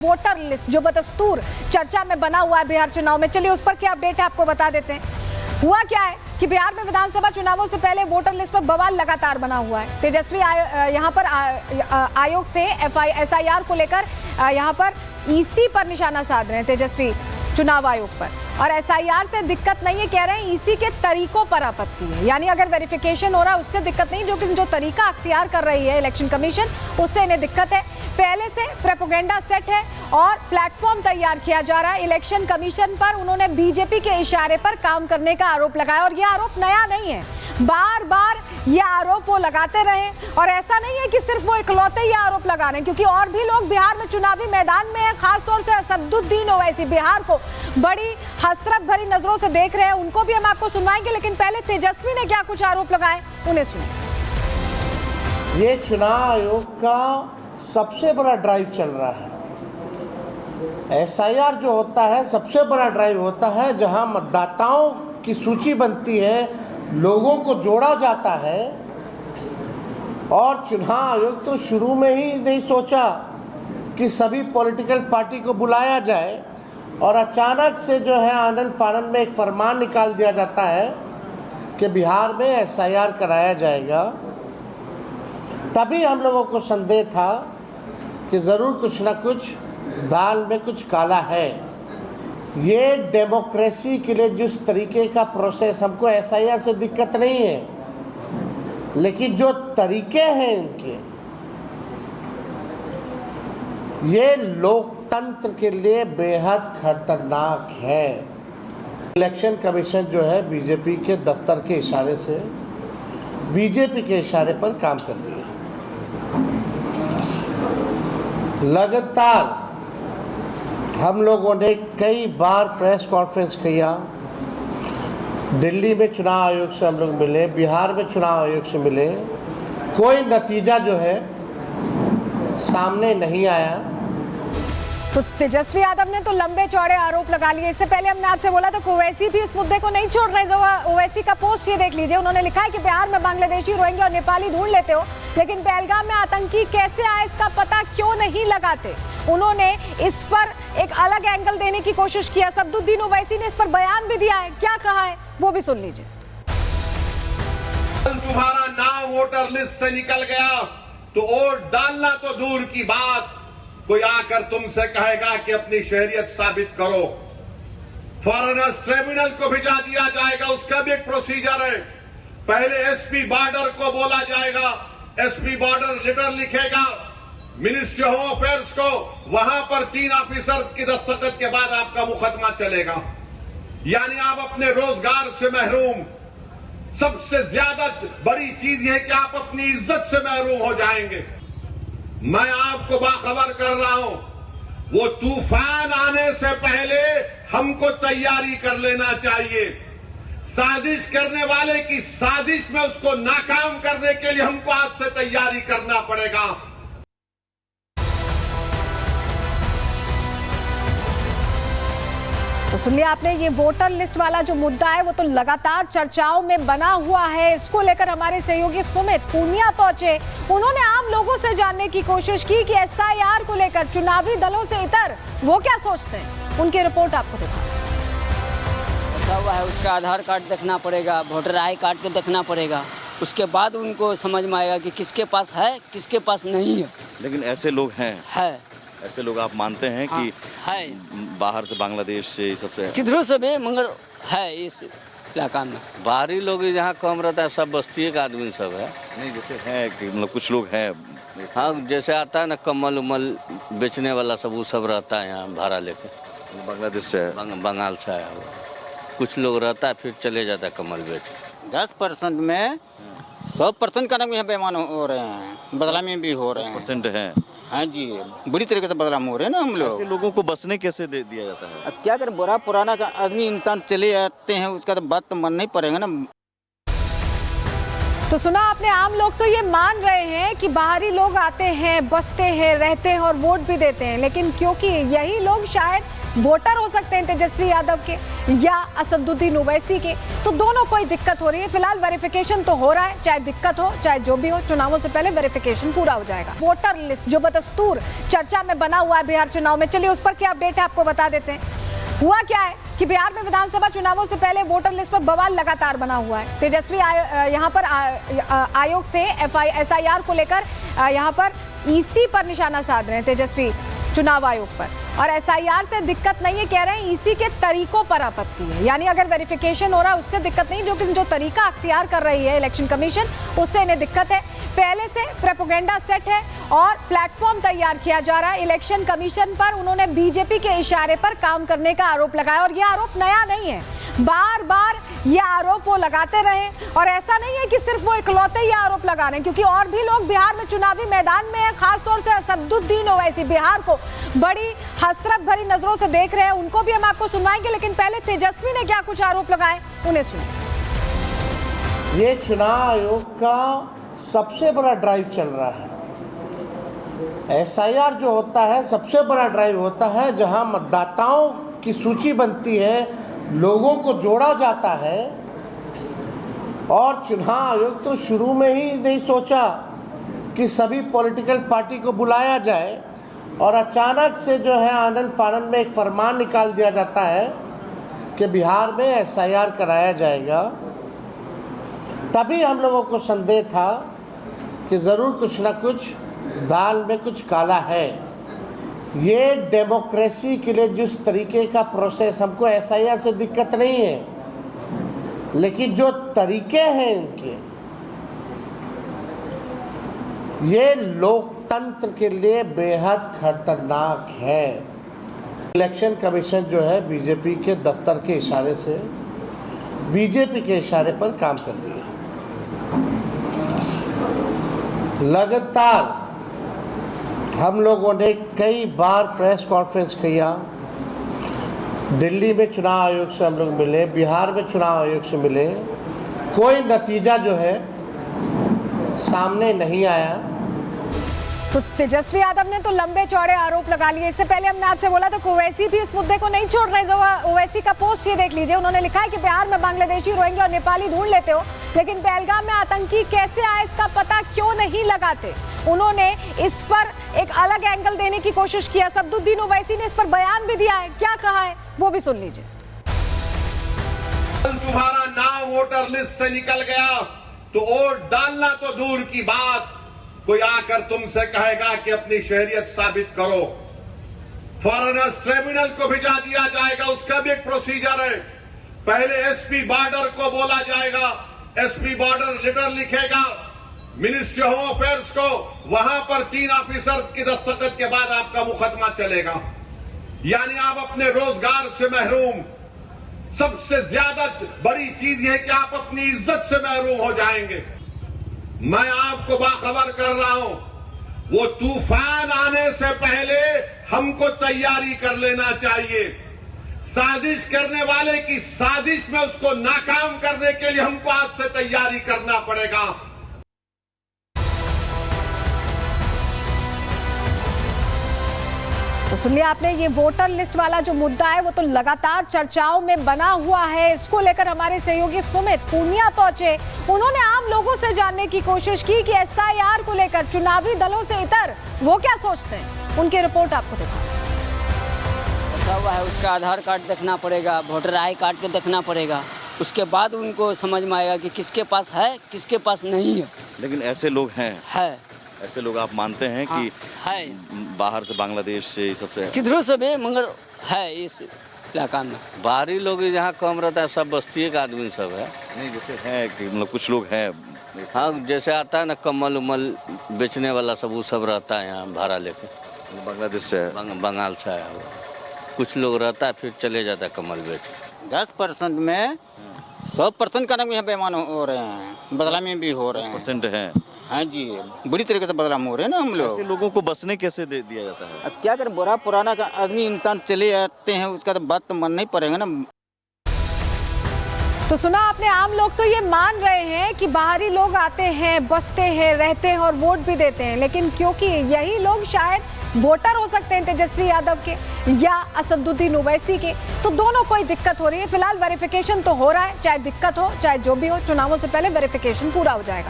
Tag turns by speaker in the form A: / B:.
A: Voter list जो बदस्तूर चर्चा में बना हुआ है बिहार चुनाव में, चलिए उस पर क्या अपडेट है आपको बता देते हैं। हुआ क्या है कि बिहार में विधानसभा चुनावों से पहले वोटर लिस्ट पर बवाल लगातार बना हुआ है। तेजस्वी यहां पर आयोग से SIR को लेकर यहां पर EC पर निशाना साध रहे हैं तेजस्वी चुनाव आयोग पर, और SIR से दिक्कत नहीं है, कह रहे हैं EC के तरीकों पर आपत्ति है। यानी अगर वेरिफिकेशन हो रहा है उससे दिक्कत नहीं, जो तरीका अख्तियार कर रही है इलेक्शन कमीशन उससे इन्हें दिक्कत है। पहले से प्रोपेगेंडा सेट है और प्लेटफॉर्म तैयार किया जा रहा है इलेक्शन कमीशन पर। उन्होंने बीजेपी के इशारे पर काम करने का आरोप लगाया और यह आरोप नया नहीं है, बार बार ये आरोप वो लगाते रहे। और ऐसा नहीं है कि सिर्फ वो इकलौते ये आरोप लगा रहे हैं, क्योंकि और भी लोग बिहार में चुनावी मैदान में है, खासतौर से असदुद्दीन ओवैसी बिहार को बड़ी हसरत भरी नजरों से देख रहे हैं। उनको भी हम आपको सुनवाएंगे, लेकिन पहले तेजस्वी ने क्या कुछ आरोप लगाए उन्हें सुनिए।
B: ये चुनाव आयोग का सबसे बड़ा ड्राइव चल रहा है। SIR जो होता है सबसे बड़ा ड्राइव होता है, जहां मतदाताओं की सूची बनती है, लोगों को जोड़ा जाता है। और चुनाव आयोग तो शुरू में ही नहीं सोचा कि सभी पॉलिटिकल पार्टी को बुलाया जाए, और अचानक से जो है आनन फानन में एक फरमान निकाल दिया जाता है कि बिहार में SIR कराया जाएगा। तभी हम लोगों को संदेह था कि ज़रूर कुछ ना कुछ दाल में कुछ काला है। ये डेमोक्रेसी के लिए जिस तरीके का प्रोसेस, हमको SIR से दिक्कत नहीं है, लेकिन जो तरीके हैं इनके, ये लोकतंत्र के लिए बेहद खतरनाक है। इलेक्शन कमीशन जो है बीजेपी के दफ्तर के इशारे से, बीजेपी के इशारे पर काम कर रही है। लगातार हम लोगों ने कई बार प्रेस कॉन्फ्रेंस किया, दिल्ली में चुनाव आयोग से हम लोग मिले, बिहार में चुनाव आयोग से मिले, कोई नतीजा जो है सामने नहीं आया।
A: तो तेजस्वी यादव ने तो लंबे चौड़े आरोप लगा लिए। इससे पहले हमने आपसे बोला था कि ओवैसी भी इस मुद्दे को नहीं छोड़ रहे। ओवैसी का पोस्ट ये देख लीजिए, उन्होंने लिखा है कि बिहार में बांग्लादेशी, रोहिंग्या और नेपाली ढूंढ लेते हो, लेकिन पहलगाम में आतंकी कैसे आए इसका पता क्यों नहीं लगाते। उन्होंने इस पर एक अलग एंगल देने की कोशिश किया। असदुद्दीन ओवैसी ने इस पर बयान भी दिया है, क्या कहा है वो भी सुन लीजिए।
C: तुम्हारा नाम वोटर लिस्ट से निकल गया तो वोट डालना तो दूर की बात, कोई आकर तुमसे कहेगा कि अपनी शहरियत साबित करो। फॉरेनर्स ट्रिब्यूनल को भिजा दिया जाएगा, उसका भी एक प्रोसीजर है। पहले SP बॉर्डर को बोला जाएगा, SP बॉर्डर लेटर लिखेगा मिनिस्ट्री होम अफेयर्स को, वहां पर 3 ऑफिसर की दस्तखत के बाद आपका मुकदमा चलेगा। यानी आप अपने रोजगार से महरूम। सबसे ज्यादा बड़ी चीज यह है कि आप अपनी इज्जत से महरूम हो जाएंगे। मैं आपको बाखबर कर रहा हूं, वो तूफान आने से पहले हमको तैयारी कर लेना चाहिए। साजिश करने वाले की साजिश में उसको नाकाम करने के लिए हमको आज से तैयारी करना पड़ेगा।
A: तो सुनिए आपने, ये वोटर लिस्ट वाला जो मुद्दा है वो तो लगातार चर्चाओं में बना हुआ है। इसको लेकर हमारे सहयोगी सुमित पूर्णिया पहुंचे। उन्होंने आम लोगों से जानने की कोशिश की कि SIR को लेकर चुनावी दलों से इतर वो क्या सोचते हैं। उनकी रिपोर्ट आपको दिखा।
D: सब है, उसका आधार कार्ड देखना पड़ेगा, वोटर ID कार्ड को देखना पड़ेगा, उसके बाद उनको समझ में आएगा कि किसके पास है किसके पास नहीं है।
E: लेकिन ऐसे लोग हैं, ऐसे लोग आप मानते हैं कि
D: है
E: बाहर से, बांग्लादेश से, सबसे
D: किधरों से भी, मगर है इस इलाका में।
F: बाहरी लोग जहाँ कम रहता है, सब बस्ती का आदमी सब है।
E: नहीं, जैसे है कि मतलब कुछ लोग हैं,
F: हाँ, जैसे आता है ना कम्बल उम्बल बेचने वाला सब, वो सब रहता है यहाँ भाड़ा लेके।
E: बांग्लादेश से है,
F: बंगाल से आया हुआ कुछ लोग रहता है, फिर चले जाता है कम्बल बेच।
G: 10% में 100% का नाम यहाँ बेईमान हो रहे हैं, बदलामी भी हो रहे हैं।
E: 10% है।
G: हाँ जी, बुरी तरीके से बदलाव हो रहे हैं ना हम लोग।
E: ऐसे लोगों को बसने कैसे दिया जाता है?
G: अब क्या करें, बुरा पुराना का आदमी इंसान चले जाते हैं, उसका तो बात तो मन नहीं पड़ेगा ना।
A: तो सुना आपने, आम लोग तो ये मान रहे हैं कि बाहरी लोग आते हैं, बसते हैं, रहते हैं और वोट भी देते हैं, लेकिन क्योंकि यही लोग शायद वोटर हो सकते हैं तेजस्वी यादव के या असदुद्दीन ओवैसी के, तो दोनों को ही दिक्कत हो रही है। फिलहाल वेरिफिकेशन तो हो रहा है, चाहे दिक्कत हो चाहे जो भी हो, चुनावों से पहले वेरिफिकेशन पूरा हो जाएगा। वोटर लिस्ट जो बदस्तूर चर्चा में बना हुआ है बिहार चुनाव में, चलिए उस पर क्या अपडेट है आपको बता देते हैं। हुआ क्या है कि बिहार में विधानसभा चुनावों से पहले वोटर लिस्ट पर बवाल लगातार बना हुआ है। तेजस्वी यहाँ पर आयोग से SIR को लेकर यहाँ पर EC पर निशाना साध रहे हैं तेजस्वी चुनाव आयोग पर, और SIR से दिक्कत नहीं है, कह रहे हैं EC के तरीकों पर आपत्ति है। यानी अगर वेरिफिकेशन हो रहा है उससे दिक्कत नहीं, जो तरीका अख्तियार कर रही है इलेक्शन कमीशन, उससे इन्हें दिक्कत है। पहले से प्रोपेगेंडा सेट है और प्लेटफॉर्म तैयार किया जा रहा है। इलेक्शन कमीशन पर उन्होंने बीजेपी के इशारे पर काम करने का आरोप लगाया, और यह आरोप नया नहीं है, बार बार ये आरोप वो लगाते रहे। और ऐसा नहीं है कि सिर्फ वो इकलौते ये आरोप लगा रहे हैं, क्योंकि और भी लोग बिहार में चुनावी मैदान में है, खासतौर से असदुद्दीन ओवैसी बिहार को बड़ी हसरत भरी नजरों से देख रहे हैं। उनको भी हम आपको सुनवाएंगे, लेकिन पहले तेजस्वी ने क्या कुछ आरोप लगाए उन्हें सुनिए।
B: ये चुनाव आयोग का सबसे बड़ा ड्राइव चल रहा है। SIR जो होता है सबसे बड़ा ड्राइव होता है, जहां मतदाताओं की सूची बनती है, लोगों को जोड़ा जाता है। और चुनाव आयोग तो शुरू में ही नहीं सोचा कि सभी पॉलिटिकल पार्टी को बुलाया जाए, और अचानक से जो है आनंद फानन में एक फरमान निकाल दिया जाता है कि बिहार में SIR कराया जाएगा। तभी हम लोगों को संदेह था कि ज़रूर कुछ ना कुछ दाल में कुछ काला है। ये डेमोक्रेसी के लिए जिस तरीके का प्रोसेस, हमको SIR से दिक्कत नहीं है, लेकिन जो तरीके हैं इनके, ये लोकतंत्र के लिए बेहद खतरनाक है। इलेक्शन कमीशन जो है बीजेपी के दफ्तर के इशारे से, बीजेपी के इशारे पर काम कर रही है। लगातार हम लोगों ने कई बार प्रेस कॉन्फ्रेंस किया, दिल्ली में चुनाव आयोग से हम लोग मिले, बिहार में चुनाव आयोग से मिले, कोई नतीजा जो है सामने नहीं आया।
A: तो तेजस्वी यादव ने तो लंबे चौड़े आरोप लगा लिए। इससे पहले हमने आपसे बोला था कि ओवैसी भी इस मुद्दे को नहीं छोड़ रहे। ओवैसी का पोस्ट ये देख लीजिए, उन्होंने लिखा है कि बिहार में बांग्लादेशी, रोहिंग्या और नेपाली ढूंढ लेते हो, लेकिन पहलगाम में आतंकी कैसे आए इसका पता क्यों नहीं लगाते। उन्होंने इस पर एक अलग एंगल देने की कोशिश किया। असदुद्दीन ओवैसी ने इस पर बयान भी दिया है, क्या कहा है वो भी सुन लीजिए।
C: तुम्हारा नाम वोटर लिस्ट से निकल गया तो वोट डालना तो दूर की बात, कोई आकर तुमसे कहेगा कि अपनी शहरियत साबित करो। फॉरेनर्स ट्रिब्यूनल को भिजा दिया जाएगा, उसका भी एक प्रोसीजर है। पहले SP बॉर्डर को बोला जाएगा, SP बॉर्डर लेटर लिखेगा मिनिस्ट्री होम अफेयर्स को, वहां पर 3 ऑफिसर की दस्तखत के बाद आपका मुकदमा चलेगा। यानी आप अपने रोजगार से महरूम। सबसे ज्यादा बड़ी चीज यह कि आप अपनी इज्जत से महरूम हो जाएंगे। मैं आपको बाखबर कर रहा हूं, वो तूफान आने से पहले हमको तैयारी कर लेना चाहिए। साजिश करने वाले की साजिश में उसको नाकाम करने के लिए हमको आज से तैयारी करना पड़ेगा।
A: तो सुनिए आपने, ये वोटर लिस्ट वाला जो मुद्दा है वो तो लगातार चर्चाओं में बना हुआ है। इसको लेकर हमारे सहयोगी सुमित पूर्णिया पहुंचे। उन्होंने आम लोगों से जानने की कोशिश की कि SIR को लेकर चुनावी दलों से इतर वो क्या सोचते हैं। उनकी रिपोर्ट आपको दिखा।
D: ऐसा हुआ है, उसका आधार कार्ड देखना पड़ेगा, वोटर ID कार्ड को देखना पड़ेगा, उसके बाद उनको समझ में आएगा कि किसके पास है किसके पास नहीं है।
E: लेकिन ऐसे लोग हैं, ऐसे लोग आप मानते हैं कि
D: है
E: बाहर से, बांग्लादेश से, सबसे
D: किधरों से भी, मगर है इस इलाका में।
F: बाहरी लोग जहाँ कम रहता है, सब बस्ती का आदमी सब है।
E: नहीं, जैसे है कि मतलब कुछ लोग हैं,
F: हाँ, जैसे आता है ना कम्बल उम्बल बेचने वाला सब, वो सब रहता है यहाँ भाड़ा लेके।
E: बांग्लादेश से है।
F: बंगाल से आया हुआ कुछ लोग रहता है, फिर चले जाता है कम्बल बेच।
G: 10% में 100% का नाम यहाँ बेईमान हो रहे हैं, बदलामी भी हो रहे हैं।
E: 10% है।
G: हाँ जी, बुरी तरीके से बदलाव हो रहे हैं ना हम लोग।
E: ऐसे लोगों को बसने कैसे दे दिया जाता है?
G: अब क्या करें, बुरा पुराना का आदमी इंसान चले जाते हैं, उसका तो बात तो मानना ही पड़ेगा ना।
A: तो सुना आपने, आम लोग तो ये मान रहे हैं कि बाहरी लोग आते हैं, बसते हैं, रहते हैं और वोट भी देते हैं, लेकिन क्योंकि यही लोग शायद वोटर हो सकते हैं तेजस्वी यादव के या असदुद्दीन ओवैसी के, तो दोनों कोई दिक्कत हो रही है। फिलहाल वेरिफिकेशन तो हो रहा है, चाहे दिक्कत हो चाहे जो भी हो, चुनावों से पहले वेरिफिकेशन पूरा हो जाएगा।